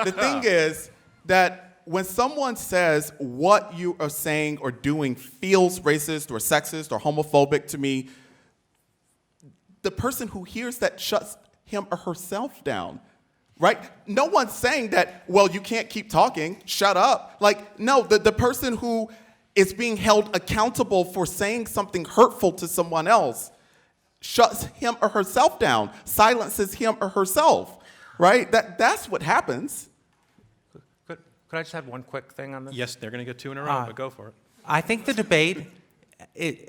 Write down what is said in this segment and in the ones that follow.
the thing is that when someone says what you are saying or doing feels racist or sexist or homophobic to me, the person who hears that shuts him or herself down, right? No one's saying that, well, you can't keep talking, shut up. Like, no, the person who is being held accountable for saying something hurtful to someone else shuts him or herself down, silences him or herself, right? That's what happens. Could I just have one quick thing on this? Yes, they're going to get two in a row, but go for it. I think the debate,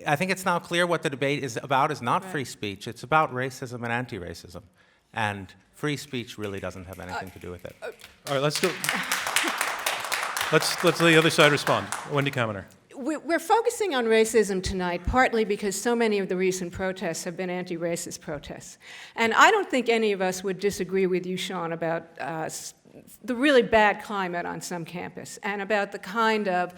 I think it's now clear what the debate is about is not free speech. It's about racism and anti-racism. And free speech really doesn't have anything to do with it. All right, let's go. Let's let the other side respond. Wendy Kaminer. We're focusing on racism tonight partly because so many of the recent protests have been anti-racist protests. And I don't think any of us would disagree with you, Sean, about the really bad climate on some campus and about the kind of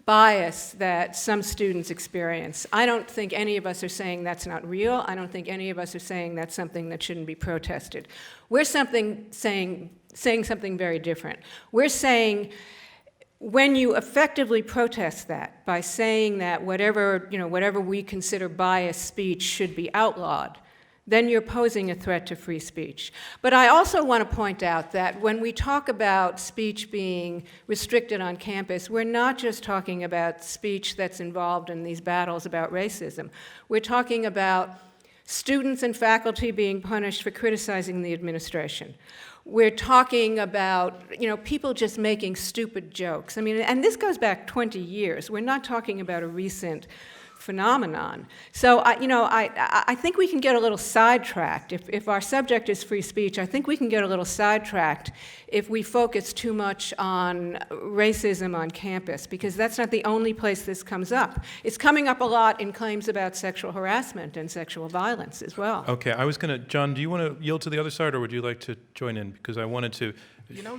bias that some students experience. I don't think any of us are saying that's not real. I don't think any of us are saying that's something that shouldn't be protested. We're saying something very different. We're saying when you effectively protest that by saying that whatever we consider biased speech should be outlawed, then you're posing a threat to free speech. But I also want to point out that when we talk about speech being restricted on campus, we're not just talking about speech that's involved in these battles about racism. We're talking about students and faculty being punished for criticizing the administration. We're talking about, people just making stupid jokes. I mean, and this goes back 20 years. We're not talking about a recent phenomenon. So, I think we can get a little sidetracked. If our subject is free speech, I think we can get a little sidetracked if we focus too much on racism on campus, because that's not the only place this comes up. It's coming up a lot in claims about sexual harassment and sexual violence as well. Okay, John, do you want to yield to the other side, or would you like to join in? Because I wanted to.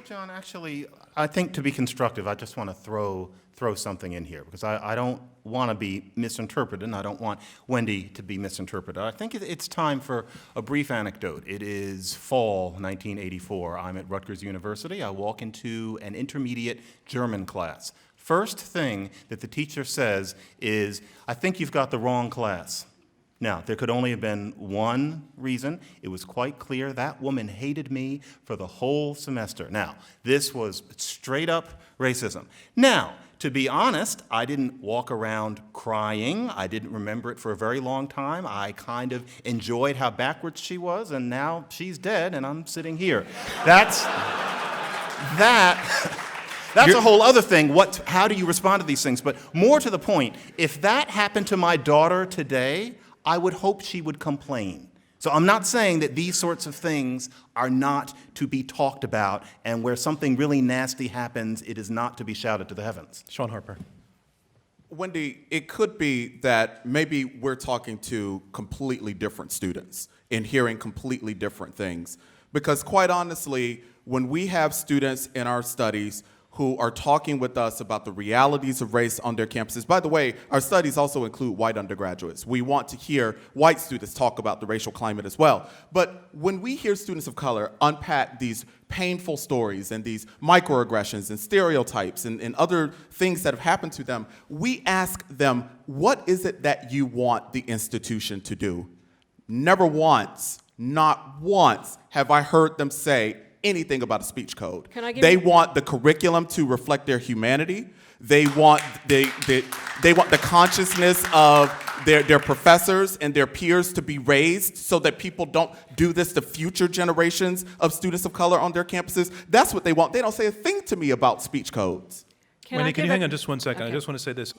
John, actually, I think to be constructive, I just want to throw something in here, because I don't want to be misinterpreted, and I don't want Wendy to be misinterpreted. I think it's time for a brief anecdote. It is fall 1984. I'm at Rutgers University. I walk into an intermediate German class. First thing that the teacher says is, "I think you've got the wrong class." Now, there could only have been one reason. It was quite clear that woman hated me for the whole semester. Now, this was straight up racism. Now, to be honest, I didn't walk around crying. I didn't remember it for a very long time. I kind of enjoyed how backwards she was, and now she's dead, and I'm sitting here. That's a whole other thing. How do you respond to these things? But more to the point, if that happened to my daughter today, I would hope she would complain. So I'm not saying that these sorts of things are not to be talked about, and where something really nasty happens, it is not to be shouted to the heavens. Sean Harper. Wendy, it could be that maybe we're talking to completely different students and hearing completely different things. Because quite honestly, when we have students in our studies who are talking with us about the realities of race on their campuses. By the way, our studies also include white undergraduates. We want to hear white students talk about the racial climate as well. But when we hear students of color unpack these painful stories and these microaggressions and stereotypes and other things that have happened to them, we ask them, what is it that you want the institution to do? Never once, not once, have I heard them say anything about a speech code. They want the curriculum to reflect their humanity. They want the consciousness of their professors and their peers to be raised so that people don't do this to future generations of students of color on their campuses. That's what they want. They don't say a thing to me about speech codes. Wendy, can you hang on just 1 second? Okay. I just want to say this.